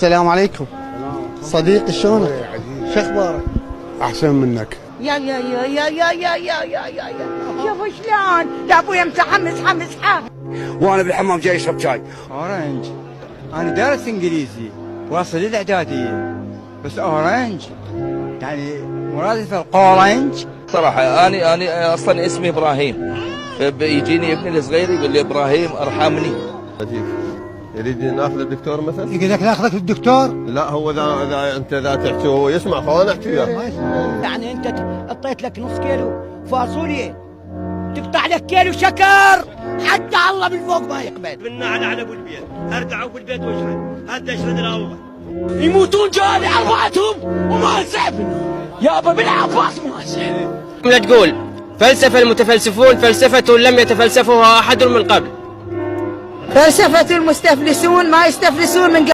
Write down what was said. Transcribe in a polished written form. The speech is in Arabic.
السلام عليكم. صديقي شلونك؟ شو اخبارك؟ احسن منك. يا شوفوا شلون يا ابوي مسحه. وانا بالحمام جاي اشرب شاي. اورنج. انا دارس انجليزي واصل الاعداديه بس اورنج يعني مرادف الاورنج. صراحه انا اصلا اسمي ابراهيم، فبيجيني ابني الصغير يقول لي ابراهيم ارحمني. يريد ناخذ الدكتور مثلا؟ يقول لك ناخذك للدكتور؟ لا هو اذا انت تحكي وهو يسمع فانا احكي وياه. يعني انت اعطيت لك نص كيلو فاصوليا تقطع لك كيلو شكر، حتى الله من فوق ما يقبل. بالنعنع على ابو البيت، ارجعوا في البيت واشرد، هذا اشرد الاول. يموتون جاري اربعتهم وما انسحب يابا بالعباس ما انسحب. لا تقول فلسفة المتفلسفون فلسفة لم يتفلسفها أحد من قبل. فلسفة المستفلسون ما يستفلسون من